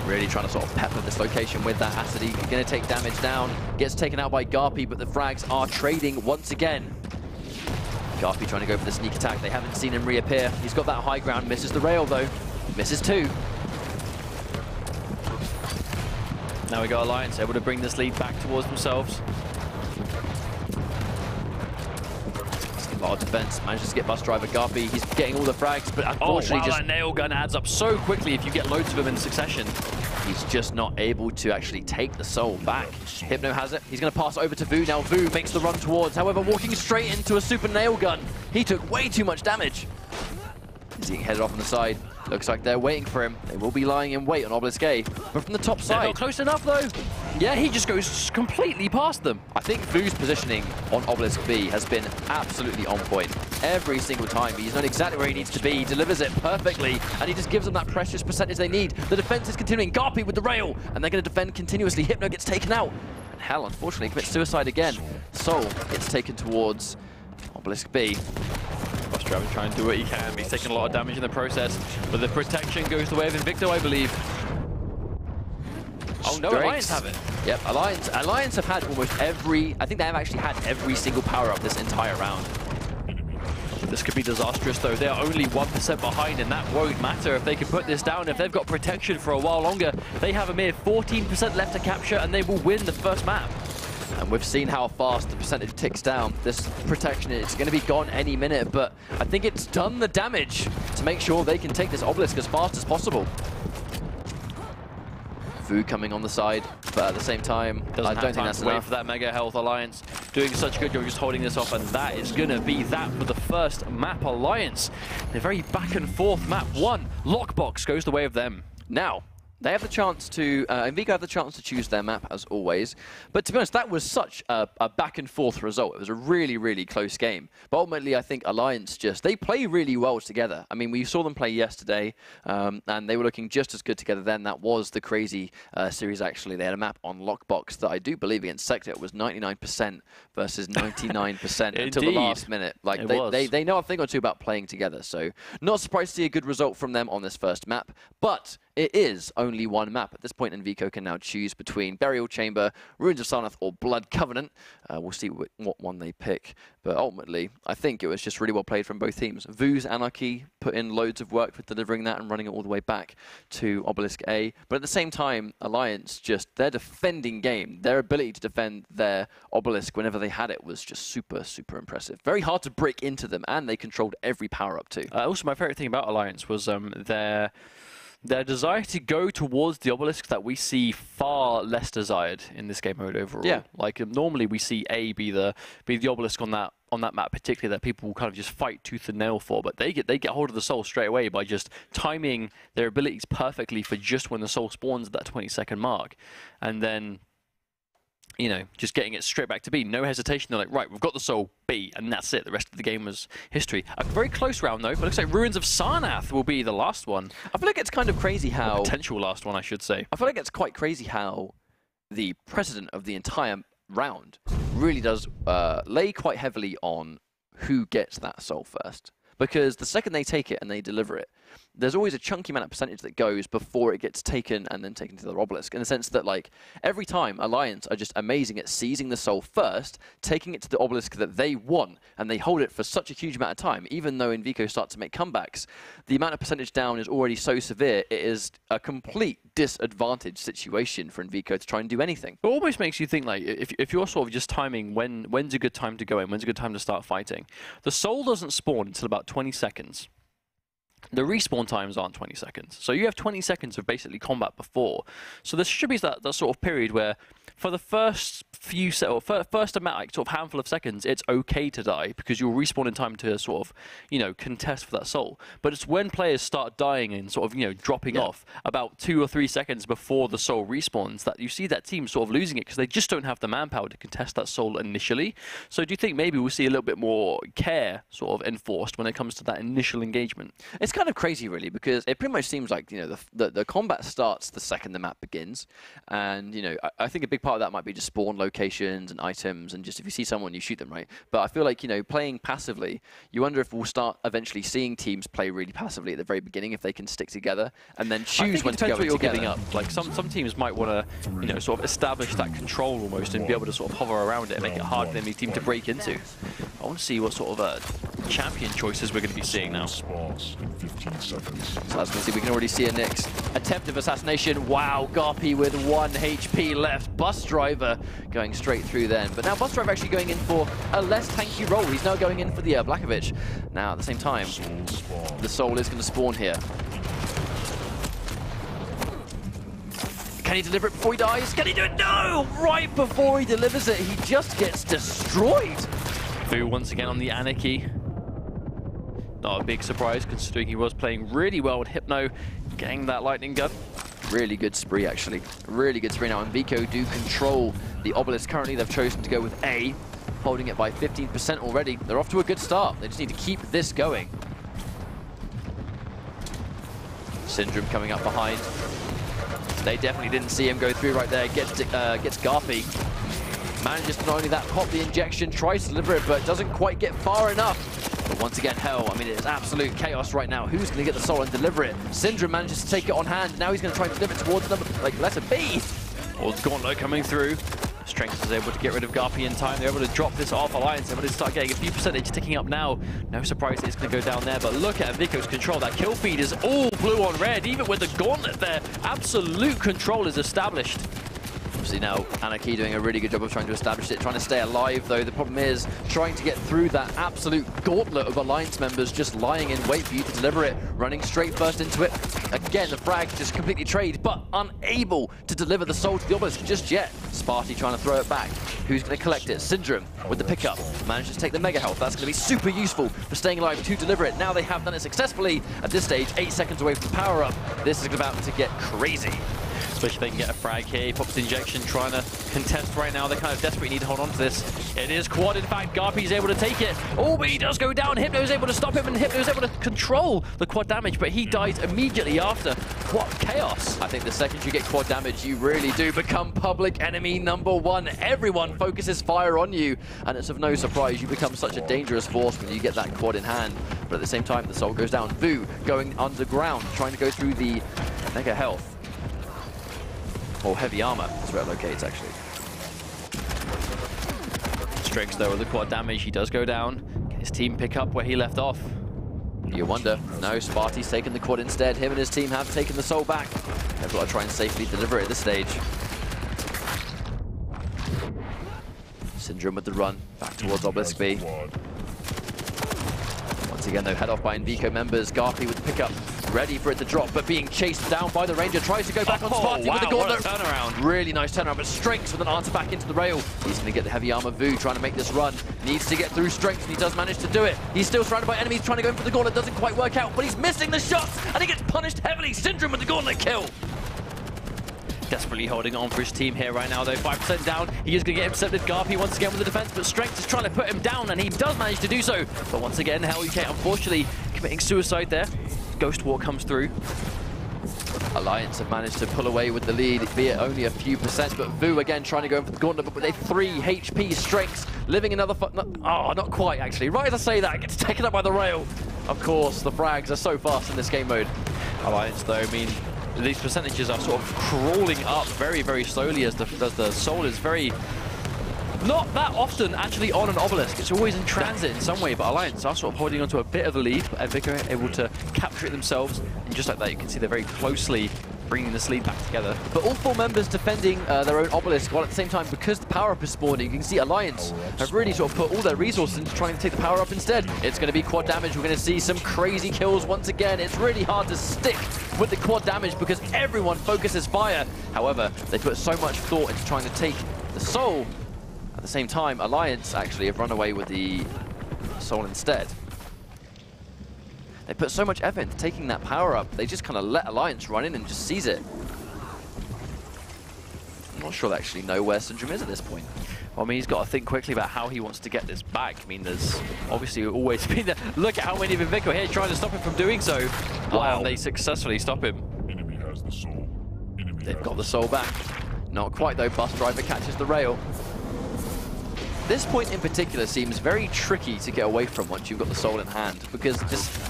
A: Really trying to sort of pepper this location with that acid. He's going to take damage down. Gets taken out by Garpy, but the frags are trading once again. Garpy trying to go for the sneak attack. They haven't seen him reappear. He's got that high ground. Misses the rail, though. Misses 2.
B: Now we got Alliance able to bring this lead back towards themselves.
A: A lot of defense. Manages to get bus driver Garpy. He's getting all the frags, but unfortunately
B: that nail gun adds up so quickly if you get loads of them in succession.
A: He's just not able to actually take the soul back. Hypno has it. He's going to pass it over to Vu. Now Vu makes the run towards. However, walking straight into a super nail gun. He took way too much damage. He's getting headed off on the side. Looks like they're waiting for him. They will be lying in wait on Obelisk A. But from the top side...
B: They're not close enough, though. Yeah, he just goes completely past them.
A: I think Vu's positioning on Obelisk B has been absolutely on point. Every single time, he's known exactly where he needs to be. He delivers it perfectly, and he just gives them that precious percentage they need. The defense is continuing. Garpy with the rail, and they're going to defend continuously. Hypno gets taken out. And Hell, unfortunately, commits suicide again. Soul gets taken towards Obelisk B.
B: Bus driver trying to do what he can. He's taking a lot of damage in the process, but the protection goes the way of Envico, I believe. Oh no, Alliance have it.
A: Yep, Alliance have had almost every... I think they have actually had every single power-up this entire round.
B: This could be disastrous, though. They are only 1% behind, and that won't matter if they can put this down. If they've got protection for a while longer, they have a mere 14% left to capture, and they will win the first map.
A: And we've seen how fast the percentage ticks down. This protection is going to be gone any minute, but I think it's done the damage to make sure they can take this obelisk as fast as possible. Vu coming on the side, but at the same time, I don't think that's enough.
B: Wait for that mega health. Alliance doing such a good job just holding this off, and that is going to be that for the first map. Alliance, a very back and forth map. 1, Lockbox goes the way of them.
A: Now, they have the chance to, Envico have the chance to choose their map as always, but to be honest, that was such a back and forth result. It was a really, really close game. But ultimately, I think Alliance they play really well together. I mean, we saw them play yesterday, and they were looking just as good together then. That was the crazy series, actually. They had a map on Lockbox that I do believe against Sector was 99% versus 99% until the last minute. Like, they know a thing or two about playing together, so not surprised to see a good result from them on this first map, but it is only one map. At this point, Envico can now choose between Burial Chamber, Ruins of Sarnath, or Blood Covenant. We'll see what one they pick. But ultimately, I think it was just really well played from both teams. Vu's Anarchy put in loads of work for delivering that and running it all the way back to Obelisk A. But at the same time, Alliance, their defending game, their ability to defend their Obelisk whenever they had it was just super, super impressive. Very hard to break into them, and they controlled every power-up too.
B: Also, my favorite thing about Alliance was their desire to go towards the obelisk that we see far less desired in this game mode overall.
A: Yeah.
B: Like normally we see A be the obelisk on that map, particularly that people will kind of just fight tooth and nail for, but they get hold of the soul straight away by just timing their abilities perfectly for just when the soul spawns at that 20-second mark, and then you know, just getting it straight back to B. No hesitation. They're like, right, we've got the soul, B, and that's it. The rest of the game was history. A very close round, though, but looks like Ruins of Sarnath will be the last one.
A: I feel like it's kind of crazy how...
B: Or potential last one, I should say.
A: I feel like it's quite crazy how the precedent of the entire round really does lay quite heavily on who gets that soul first. Because the second they take it and they deliver it, there's always a chunky amount of percentage that goes before it gets taken and then taken to the obelisk. In the sense that, like, every time Alliance are just amazing at seizing the soul first, taking it to the obelisk that they want, and they hold it for such a huge amount of time, even though Envico start to make comebacks, the amount of percentage down is already so severe, it is a complete disadvantage situation for Envico to try and do anything.
B: It almost makes you think, like, if you're sort of just timing when's a good time to go in, when's a good time to start fighting, the soul doesn't spawn until about 20 seconds. The respawn times aren't 20 seconds. So you have 20 seconds of basically combat before. So there should be that sort of period where for the first few first amount, like sort of handful of seconds, it's okay to die because you'll respawn in time to sort of, you know, contest for that soul. But it's when players start dying and sort of, you know, dropping off about 2 or 3 seconds before the soul respawns that you see that team sort of losing it because they just don't have the manpower to contest that soul initially. So do you think maybe we'll see a little bit more care sort of enforced when it comes to that initial engagement?
A: It's kind of crazy, really, because it pretty much seems like, you know, the combat starts the second the map begins, and, you know, I think a big part of that might be just spawn locations and items, and just if you see someone, you shoot them, right? But I feel like, you know, playing passively, you wonder if we'll start eventually seeing teams play really passively at the very beginning if they can stick together and then choose when to go together.
B: Giving up. Like some teams might want to, you know, sort of establish that control almost and be able to sort of hover around it and make it hard for the enemy team to break into. I want to see what sort of champion choices we're going to be seeing now.
A: So as we can see, we can already see a next attempt of assassination. Wow, Garpy with 1 HP left. Bus Driver going straight through then. But now Bus Driver actually going in for a less tanky role. He's now going in for the Blackovich. Now, at the same time, the soul is going to spawn here. Can he deliver it before he dies? Can he do it? No! Right before he delivers it, he just gets destroyed.
B: Vu once again on the Anarchy. Not a big surprise considering he was playing really well with Hypno, getting that lightning gun.
A: Really good spree, actually. Really good spree. Now, Envico do control the obelisk currently. They've chosen to go with A, holding it by 15% already. They're off to a good start. They just need to keep this going. Syndrome coming up behind. They definitely didn't see him go through right there. Gets Garpy. Manages to not only that, pop the injection, tries to deliver it, but doesn't quite get far enough. But once again, hell, I mean, it is absolute chaos right now. Who's going to get the soul and deliver it? Syndrome manages to take it on hand. Now he's going to try and deliver it towards letter B.
B: Or the Gauntlet coming through. Strength is able to get rid of Garpy in time. They're able to drop this off. Alliance able to start getting a few percentage ticking up now. No surprise it's going to go down there, but look at Envico's control. That kill feed is all blue on red, even with the Gauntlet there. Absolute control is established. Obviously now Anarchy doing a really good job of trying to establish it, trying to stay alive though. The problem is trying to get through that absolute gauntlet of Alliance members just lying in wait for you to deliver it, running straight first into it. Again, the frag just completely trade, but unable to deliver the soul to the obelisk just yet. Sparty trying to throw it back. Who's going to collect it? Syndrome with the pickup. Manages to take the mega health. That's going to be super useful for staying alive to deliver it. Now they have done it successfully. At this stage, 8 seconds away from the power up. This is about to get crazy. Especially if they can get a frag here. He pops the injection, trying to contest right now. They kind of desperately need to hold on to this. It is quad, in fact. Garpy's able to take it. Oh, but he does go down. Hypno's able to stop him, and Hypno's able to control the quad damage, but he dies immediately after. What chaos. I think the second you get quad damage, you really do become public enemy #1. Everyone focuses fire on you, and it's of no surprise you become such a dangerous force when you get that quad in hand. But at the same time, the soul goes down. Vu going underground, trying to go through the mega health. Or heavy armor, that's where it locates, actually. Strix, though, with the quad damage, he does go down. Can his team pick up where he left off? You wonder. No, Sparty's taken the quad instead. Him and his team have taken the soul back. They've got to try and safely deliver it at this stage. Syndrome with the run, back towards Obelisk B. Once again, though, head off by Envico members. Garpy with the pickup, ready for it to drop, but being chased down by the Ranger. Tries to go back on Sparty with the Gauntlet. Turnaround.
A: Really nice turnaround, but Strengths with an answer back into the rail. He's going to get the heavy armor. Vu trying to make this run. Needs to get through Strengths, and he does manage to do it. He's still surrounded by enemies trying to go in for the Gauntlet. Doesn't quite work out, but he's missing the shots, and he gets punished heavily. Syndrome with the Gauntlet kill.
B: Desperately holding on for his team here right now, though. 5% down. He is going to get intercepted. Garpy once again with the defense, but Strength is trying to put him down, and he does manage to do so. But once again, Hell UK unfortunately committing suicide there. Ghost War comes through.
A: Alliance have managed to pull away with the lead, be it only a few percent, but Vu again trying to go in for the gauntlet, but with a 3 HP Strengths, living another not quite actually. Right as I say that, it gets taken up by the rail. Of course, the frags are so fast in this game mode.
B: Alliance, though, I mean, these percentages are sort of crawling up very, very slowly as the soul is very... Not that often actually on an obelisk. It's always in transit in some way, but Alliance are sort of holding onto a bit of the lead. But Envico able to capture it themselves. And just like that, you can see they're very closely bringing this lead back together.
A: But all 4 members defending their own obelisk, while at the same time, because the power-up is spawning, you can see Alliance have really sort of put all their resources into trying to take the power-up instead. It's going to be quad damage. We're going to see some crazy kills once again. It's really hard to stick with the quad damage because everyone focuses fire. However, they put so much thought into trying to take the soul. At the same time, Alliance actually have run away with the soul instead. They put so much effort into taking that power up, they just kind of let Alliance run in and just seize it. I'm not sure they actually know where Syndrome is at this point.
B: Well, I mean, he's got to think quickly about how he wants to get this back. I mean, there's obviously always been there. Look at how many of Envico here trying to stop him from doing so. Wow. And they successfully stop him.
C: Enemy has the soul.
A: They've got the soul back. Not quite though, Bus Driver catches the rail. This point in particular seems very tricky to get away from once you've got the soul in hand, because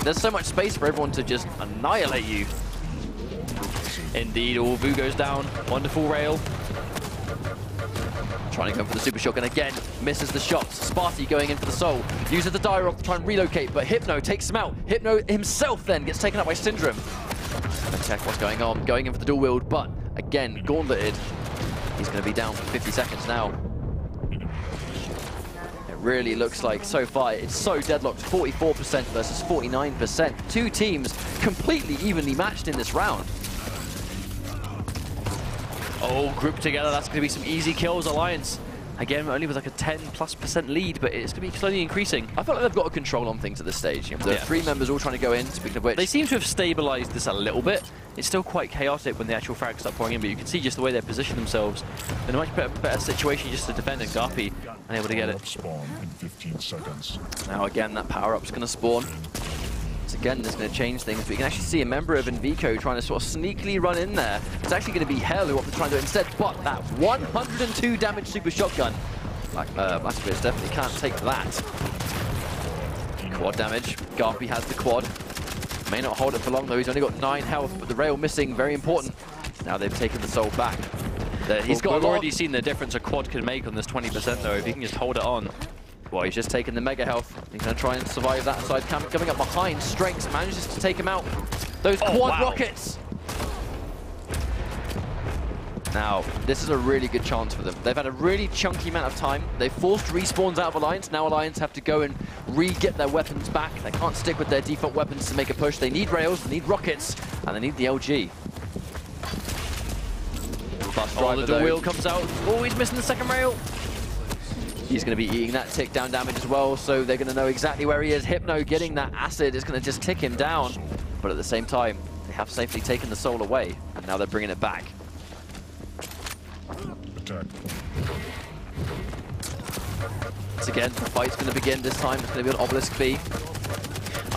A: there's so much space for everyone to just annihilate you.
B: Indeed, all Vu goes down. Wonderful rail.
A: Trying to go for the super shotgun again, misses the shots. Sparty going in for the soul, uses the dire to try and relocate, but Hypno takes him out. Hypno himself then gets taken out by Syndrome. Check what's going on, going in for the dual wield, but again, gauntleted. He's going to be down for 50 seconds now. Really looks like so far it's so deadlocked, 44% versus 49%. 2 teams completely evenly matched in this round.
B: Oh, grouped together, that's going to be some easy kills. Alliance, again, only with like a 10+% lead, but it's going to be slowly increasing.
A: I feel like they've got a control on things at this stage. There are 3 members all trying to go in, speaking of which.
B: They seem to have stabilized this a little bit. It's still quite chaotic when the actual frags start pouring in, but you can see just the way they position themselves. They're in a much better situation just to defend, and Garpy unable to get it.
C: Spawn in 15 seconds.
A: Now again, that power-up's going to spawn. So again, this is going to change things, but you can actually see a member of Envico trying to sort of sneakily run in there. It's actually going to be Hell who opts to try and do it instead, but that 102 damage super shotgun. Like, Blastoise definitely can't take that. Quad damage. Garpy has the quad. May not hold it for long though, he's only got 9 health, but the rail missing, very important. Now they've taken the soul back.
B: We've already seen the difference a quad can make on this 20% though, if he can just hold it on.
A: Well, he's just taken the mega health. He's going to try and survive that side. Coming up behind, Strengths manages to take him out. Those quad rockets! Now, this is a really good chance for them. They've had a really chunky amount of time. They've forced respawns out of Alliance. Now Alliance have to go and re-get their weapons back. They can't stick with their default weapons to make a push. They need rails, they need rockets, and they need the LG.
B: The dual wheel comes out. Oh, he's missing the second rail.
A: He's going to be eating that tick down damage as well, so they're going to know exactly where he is. Hypno getting that acid is going to just tick him down. But at the same time, they have safely taken the soul away, and now they're bringing it back.
C: Attack.
A: Once again, the fight's going to begin this time. It's going to be on Obelisk B.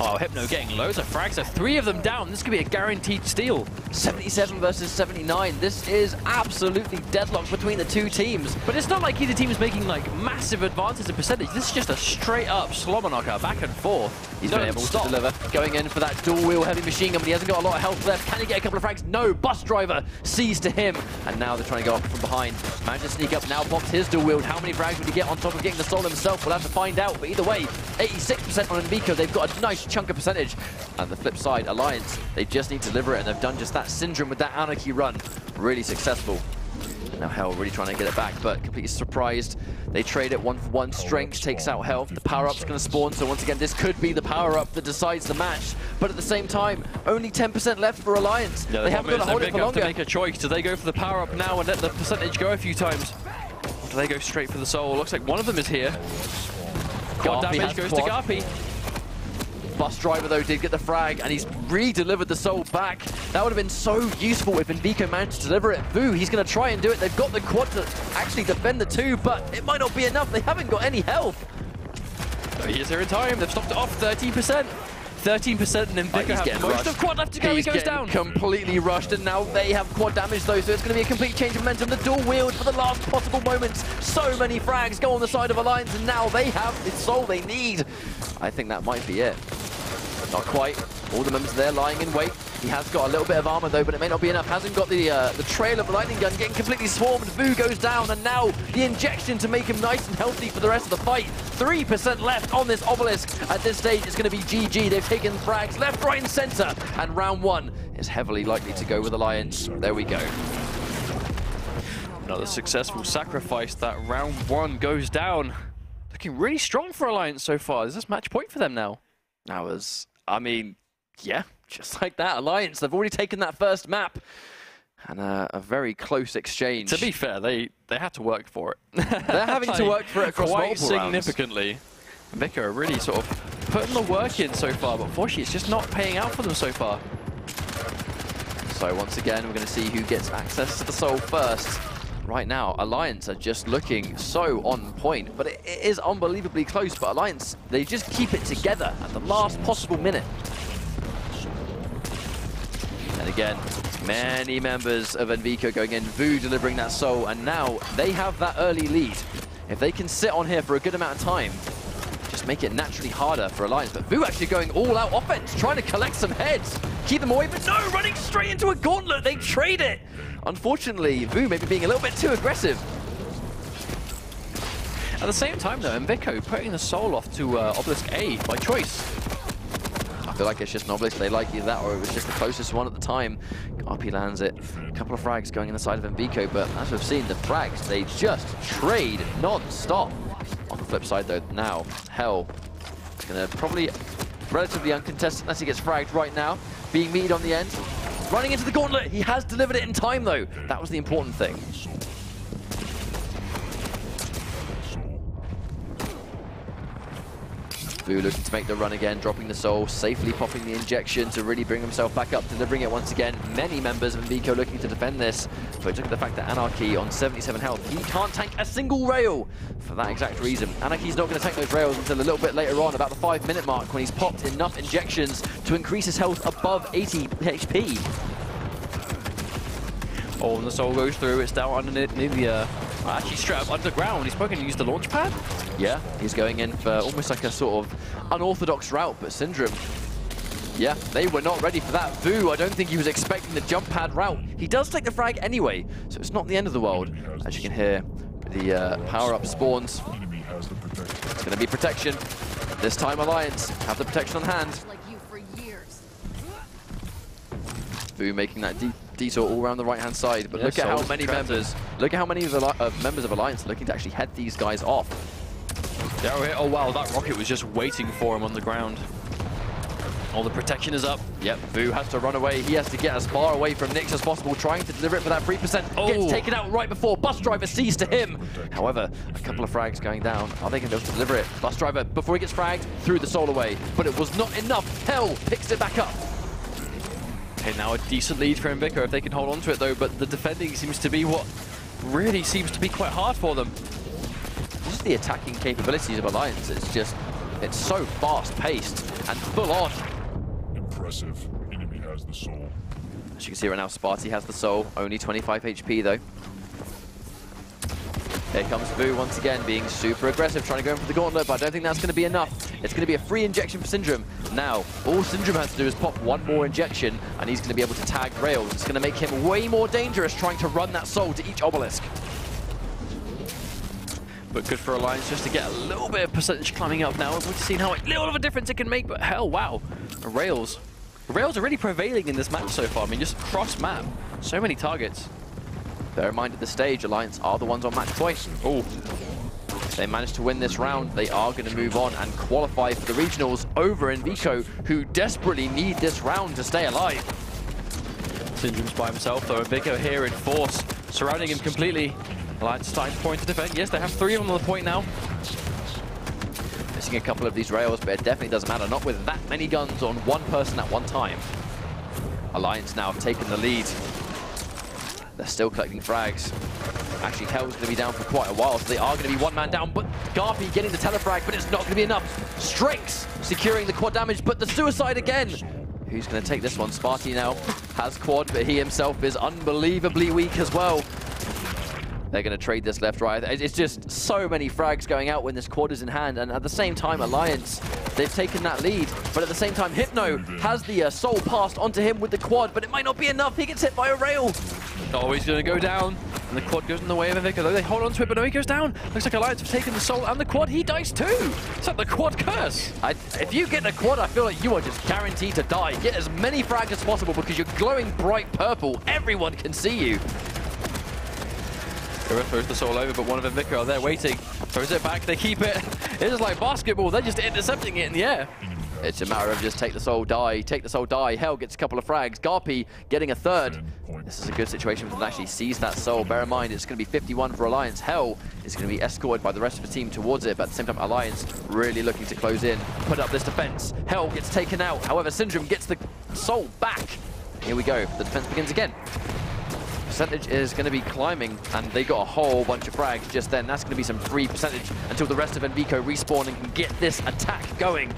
B: Oh, Hypno getting loads of frags. So 3 of them down. This could be a guaranteed steal.
A: 77 versus 79. This is absolutely deadlocked between the 2 teams.
B: But it's not like either team is making like massive advances in percentage. This is just a straight up slobber knocker back and forth.
A: He's been able to deliver. Going in for that dual wheel heavy machine gun, but he hasn't got a lot of health left. Can he get a couple of frags? No. Bus Driver sees to him. And now they're trying to go up from behind. Managed to sneak up. Now pops his dual wheel. How many frags would he get on top of getting the soul himself? We'll have to find out. But either way, 86% on Envico. They've got a nice chunk of percentage. And the flip side, Alliance, they just need to deliver it, and they've done just that. Syndrome with that Anarchy run, really successful. Now Hell really trying to get it back, but completely surprised. They trade it 1-for-1. Strength takes out health. The power-up's going to spawn, so once again, this could be the power-up that decides the match. But at the same time, only 10% left for Alliance.
B: Yeah,
A: they haven't got to hold it for longer.
B: Have to make a choice. Do they go for the power-up now and let the percentage go a few times? Or do they go straight for the soul? Looks like one of them is here. Quad damage goes to Garpy.
A: Bus Driver, though, did get the frag, and he's re-delivered the soul back. That would have been so useful if Envico managed to deliver it. Vu, he's going to try and do it. They've got the quad to actually defend the 2, but it might not be enough. They haven't got any health.
B: He is there in time. They've stopped it off 13%. 13% and Envico have most of quad left to go. He goes down.
A: Completely rushed, and now they have quad damage though, so it's going to be a complete change of momentum. The dual wield for the last possible moments. So many frags go on the side of Alliance, and now they have the soul they need. I think that might be it. Not quite. All the members there lying in wait. He has got a little bit of armor though, but it may not be enough. Hasn't got the trail of the lightning gun, getting completely swarmed. Vu goes down, and now the injection to make him nice and healthy for the rest of the fight. 3% left on this obelisk. At this stage, it's going to be GG. They've taken frags left, right, and center, and round 1 is heavily likely to go with Alliance. There we go.
B: Another successful sacrifice. That round 1 goes down. Looking really strong for Alliance so far. Is this match point for them now?
A: That was, I mean, yeah, just like that. Alliance, they've already taken that first map. And a very close exchange.
B: To be fair, they had to work for it.
A: They're having to work for it across
B: quite
A: multiple
B: significantly. Envico are really sort of putting the work in so far, but unfortunately it's just not paying out for them so far.
A: So once again, we're going to see who gets access to the soul first. Right now, Alliance are just looking so on point, but it is unbelievably close. But Alliance, they just keep it together at the last possible minute. And again, many members of Envico going in, Vu delivering that soul, and now they have that early lead. If they can sit on here for a good amount of time, just make it naturally harder for Alliance. But Vu actually going all-out offense, trying to collect some heads, keep them away, but no, running straight into a gauntlet. They trade it. Unfortunately, Vu maybe being a little bit too aggressive.
B: At the same time, though, Envico putting the soul off to Obelisk A by choice.
A: I feel like it's just an obelisk. They like either that or it was just the closest one at the time. RP lands it. A couple of frags going in the side of Envico, but as we've seen, the frags, they just trade non-stop. On the flip side, though, now, Hell is going to probably relatively uncontested unless he gets fragged right now. Being meted on the end. Running into the gauntlet. He has delivered it in time, though. That was the important thing. Vu looking to make the run again, dropping the soul, safely popping the injection to really bring himself back up, delivering it once again. Many members of Envico looking to defend this, but look at the fact that Anarchy on 77 health, he can't tank a single rail for that exact reason. Anarchy's not going to tank those rails until a little bit later on, about the 5-minute mark, when he's popped enough injections to increase his health above 80 HP.
B: Oh, and the soul goes through, it's down underneath the, actually straight up underground. He's probably going to use the launch pad.
A: Yeah, he's going in for almost like a sort of unorthodox route, but Syndrome, yeah, they were not ready for that. Vu, I don't think he was expecting the jump pad route. He does take the frag anyway, so it's not the end of the world. As you can hear, the power-up spawns. It's going to be protection. This time Alliance have the protection on hand. Vu making that detour all around the right-hand side, but yeah, look at how many members. Look at how many of members of Alliance are looking to actually head these guys off.
B: Oh wow, that rocket was just waiting for him on the ground. All the protection is up.
A: Yep, Vu has to run away. He has to get as far away from Nyx as possible, trying to deliver it for that 3%. Oh. Gets taken out right before Bus Driver sees to him. However, a couple of frags going down. Are they going to be able to deliver it? Bus Driver, before he gets fragged, threw the soul away, but it was not enough. Hell picks it back up.
B: Okay, now a decent lead for Envico if they can hold on to it though, but the defending seems to be what really seems to be quite hard for them.
A: Just the attacking capabilities of Alliance, it's so fast-paced and full-on.
C: Impressive. Enemy has the soul.
A: As you can see right now, Sparty has the soul, only 25 HP though. Here comes Vu once again, being super aggressive, trying to go in for the gauntlet, but I don't think that's going to be enough. It's going to be a free injection for Syndrome. Now, all Syndrome has to do is pop one more injection, and he's going to be able to tag rails. It's going to make him way more dangerous trying to run that soul to each obelisk.
B: But good for Alliance just to get a little bit of percentage climbing up now. We've seen how little of a difference it can make, but hell, wow. Rails. Rails are really prevailing in this match so far. I mean, just cross-map. So many targets.
A: Bear in mind at this stage, Alliance are the ones on match point.
B: Oh,
A: If they manage to win this round, they are going to move on and qualify for the regionals over Envico, who desperately need this round to stay alive.
B: Syndrome's by himself though. Envico here in force, surrounding him completely. Alliance starting to point to defend. Yes, they have 3 of them on the point now.
A: This missing a couple of these rails, but it definitely doesn't matter. Not with that many guns on one person at one time. Alliance now have taken the lead. They're still collecting frags. Actually, Hell's going to be down for quite a while, so they are going to be one man down, but Garpy getting the telefrag, but it's not going to be enough. Strix securing the quad damage, but the suicide again. Who's going to take this one? Sparty now has quad, but he himself is unbelievably weak as well. They're going to trade this left-right. It's just so many frags going out when this quad is in hand, and at the same time, Alliance, they've taken that lead, but at the same time, Hypno has the soul passed onto him with the quad, but it might not be enough. He gets hit by a rail.
B: Oh, he's going to go down, and the quad goes in the way of Envico, though they hold on to it, but no, he goes down. Looks like Alliance have taken the soul and the quad. He dies too. It's like the quad curse.
A: If you get the quad, I feel like you are just guaranteed to die. Get as many frags as possible because you're glowing bright purple. Everyone can see you.
B: Throws the soul over, but one of Envico are there waiting. Throws it back, they keep it. It's like basketball, they're just intercepting it in the air.
A: It's a matter of just take the soul, die, take the soul, die. Hell gets a couple of frags. Garpy getting a third. This is a good situation for them to actually seize that soul. Bear in mind, it's going to be 51 for Alliance. Hell is going to be escorted by the rest of the team towards it, but at the same time, Alliance really looking to close in, put up this defense. Hell gets taken out. However, Syndrome gets the soul back. Here we go. The defense begins again. Percentage is going to be climbing, and they got a whole bunch of frags just then. That's going to be some free percentage until the rest of Envico respawn and can get this attack going.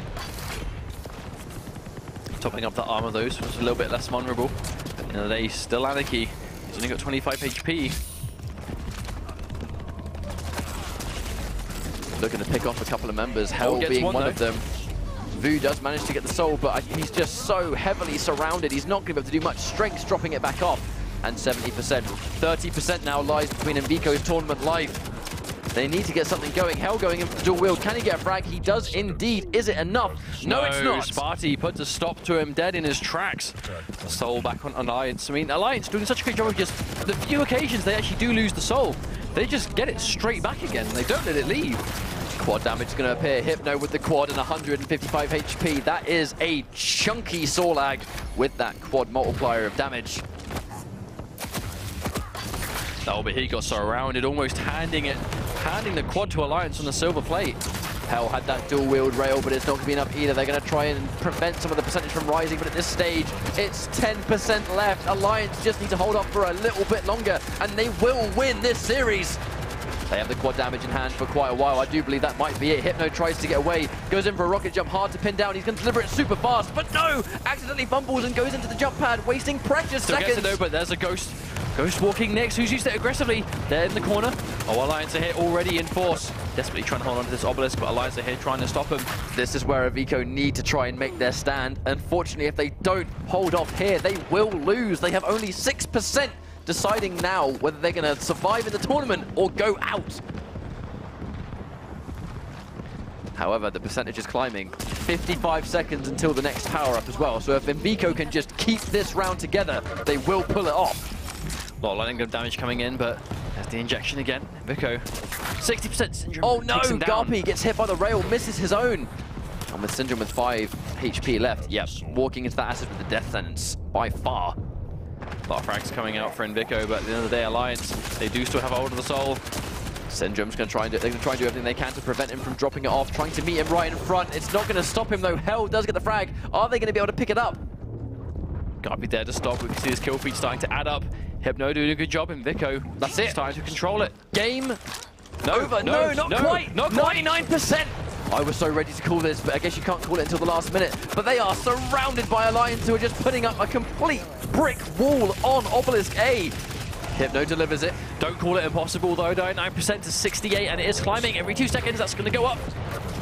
B: Topping up the armor, though, so it's a little bit less vulnerable. But you know, they still Anarchy. He's only got 25 HP.
A: Looking to pick off a couple of members, Hell being one of them. Vu does manage to get the soul, but he's just so heavily surrounded. He's not going to be able to do much. Strength dropping it back off. And 70%. 30% now lies between Envico's tournament life. They need to get something going. Hell going in for dual wield. Can he get a frag? He does indeed. Is it enough? No, it's not.
B: Sparty puts a stop to him, dead in his tracks. The soul back on Alliance. I mean, Alliance doing such a great job of just the few occasions they actually do lose the soul. They just get it straight back again. They don't let it leave.
A: Quad damage is going to appear. Hypno with the quad and 155 HP. That is a chunky soul lag with that quad multiplier of damage.
B: Oh, but he got surrounded, almost handing the quad to Alliance on the silver plate.
A: Hell had that dual wield rail, but it's not going to be enough either. They're going to try and prevent some of the percentage from rising, but at this stage, it's 10% left. Alliance just need to hold up for a little bit longer, and they will win this series. They have the quad damage in hand for quite a while. I do believe that might be it. Hypno tries to get away, goes in for a rocket jump, hard to pin down. He's going to deliver it super fast, but no! Accidentally fumbles and goes into the jump pad, wasting precious seconds.
B: Gets it though, but there's a ghost. Ghost walking next, who's used it aggressively. They're in the corner. Oh, Alliance are here already in force. Desperately trying to hold on to this obelisk, but Alliance are here trying to stop him.
A: This is where Envico need to try and make their stand. Unfortunately, if they don't hold off here, they will lose. They have only 6% deciding now whether they're going to survive in the tournament or go out. However, the percentage is climbing. 55 seconds until the next power-up as well. So if Envico can just keep this round together, they will pull it off.
B: A lot of lightning damage coming in, but there's the injection again. Envico, 60% Syndrome.
A: Oh no, Garpy gets hit by the rail, misses his own. And with Syndrome with 5 HP left, yep, walking into that acid with the death sentence by far.
B: A lot of frags coming out for Envico, but at the end of the day, Alliance, they do still have hold of the soul.
A: Syndrome's going to try and do everything they can to prevent him from dropping it off, trying to meet him right in front. It's not going to stop him though. Hell does get the frag. Are they going to be able to pick it up?
B: Garpy there to stop. We can see his kill feed starting to add up. Hypno doing a good job. Envico,
A: that's it.
B: It's time to control it.
A: Game over. No, not quite. 99%. I was so ready to call this, but I guess you can't call it until the last minute. But they are surrounded by Alliance who are just putting up a complete brick wall on Obelisk A. Hypno delivers it.
B: Don't call it impossible though, 99% to 68, and it is climbing every 2 seconds. That's going to go up.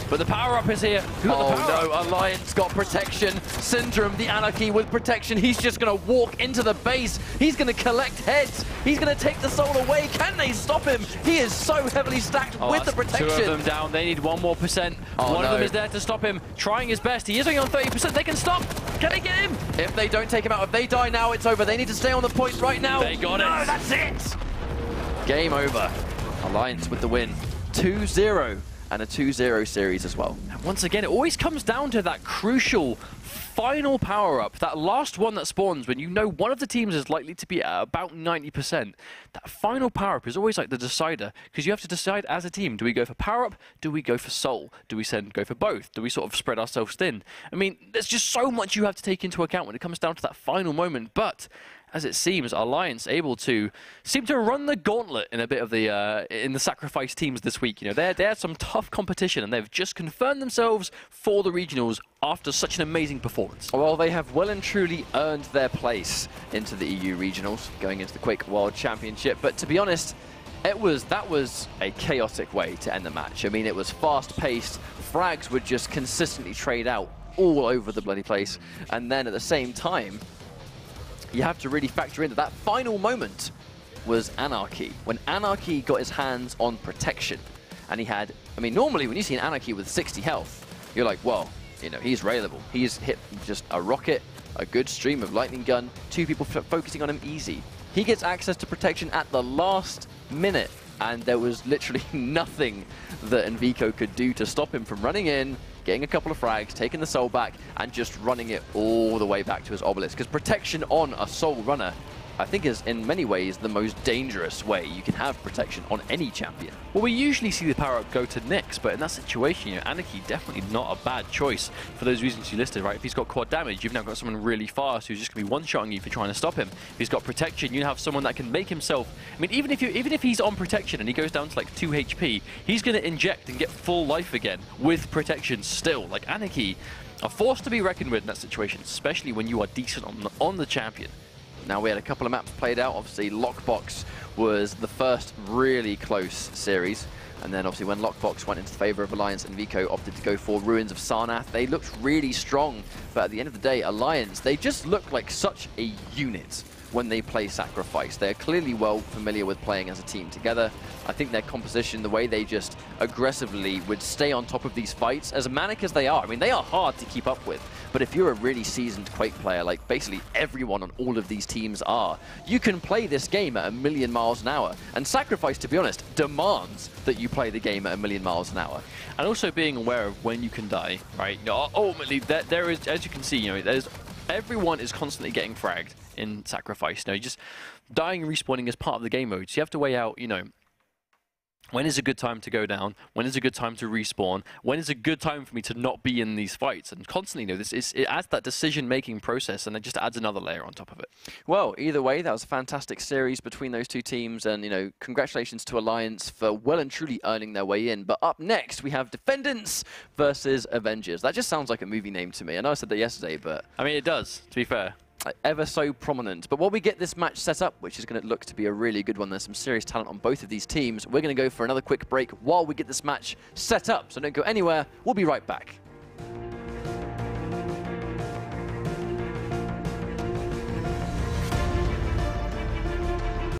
B: But the power-up is here.
A: Oh no, Alliance got protection. Syndrome, the Anarchy with protection. He's just going to walk into the base. He's going to collect heads. He's going to take the soul away. Can they stop him? He is so heavily stacked with the protection.
B: 2 of them down. They need 1 more percent. One of them is there to stop him. Trying his best. He is only on 30%. They can stop. Can they get him?
A: If they don't take him out, if they die now, it's over. They need to stay on the point right now.
B: They got it.
A: No, that's it. Game over. Alliance with the win. 2-0. and a 2-0 series as well.
B: And once again, it always comes down to that crucial final power-up, that last one that spawns when you know one of the teams is likely to be at about 90%. That final power-up is always like the decider, because you have to decide as a team, do we go for power-up, do we go for soul, do we go for both, do we sort of spread ourselves thin? I mean, there's just so much you have to take into account when it comes down to that final moment, but as it seems, Alliance seem to run the gauntlet in a bit of the in the sacrifice teams this week. You know, they had some tough competition, and they've just confirmed themselves for the regionals after such an amazing performance.
A: Well, they have well and truly earned their place into the EU regionals, going into the Quake World Championship. But to be honest, that was a chaotic way to end the match. I mean, it was fast-paced. Frags would just consistently trade out all over the bloody place, and then at the same time, you have to really factor in that final moment was Anarchy. When Anarchy got his hands on protection, and he had, I mean, normally when you see an Anarchy with 60 health, you're like, well, you know, he's railable. He's hit just a rocket, a good stream of lightning gun, 2 people focusing on him easy. He gets access to protection at the last minute, and there was literally nothing that Envico could do to stop him from running in, getting a couple of frags, taking the soul back, and just running it all the way back to his obelisk. Because protection on a soul runner, I think, is in many ways the most dangerous way you can have protection on any champion.
B: Well, we usually see the power-up go to Nyx, but in that situation, you know, Anarchy definitely not a bad choice for those reasons you listed, right? If he's got quad damage, you've now got someone really fast who's just going to be one-shotting you for trying to stop him. If he's got protection, you have someone that can make himself... I mean, even if he's on protection and he goes down to like 2 HP, he's going to inject and get full life again with protection still. Like, Anarchy are forced to be reckoned with in that situation, especially when you are decent on the champion.
A: Now, we had a couple of maps played out. Obviously, Lockbox was the first really close series. And then, obviously, when Lockbox went into favour of Alliance, Envico opted to go for Ruins of Sarnath. They looked really strong. But at the end of the day, Alliance, they just look like such a unit when they play Sacrifice. They're clearly well familiar with playing as a team together. I think their composition, the way they just aggressively would stay on top of these fights, as manic as they are, I mean, they are hard to keep up with. But if you're a really seasoned Quake player, like basically everyone on all of these teams are, you can play this game at 1,000,000 miles an hour. And Sacrifice, to be honest, demands that you play the game at 1,000,000 miles an hour.
B: And also being aware of when you can die, right? You know, ultimately, there is, as you can see, you know, everyone is constantly getting fragged in Sacrifice. You know, just dying and respawning is part of the game mode. So you have to weigh out, you know, when is a good time to go down? When is a good time to respawn? When is a good time for me to not be in these fights? And constantly, you know, it adds that decision-making process, and it just adds another layer on top of it.
A: Well, either way, that was a fantastic series between those two teams, and, you know, congratulations to Alliance for well and truly earning their way in. But up next, we have Defendants versus Avengers. That just sounds like a movie name to me. I know I said that yesterday, but...
B: I mean, it does, to be fair.
A: Ever so prominent. But while we get this match set up, which is going to look to be a really good one, there's some serious talent on both of these teams, we're going to go for another quick break while we get this match set up. So don't go anywhere. We'll be right back.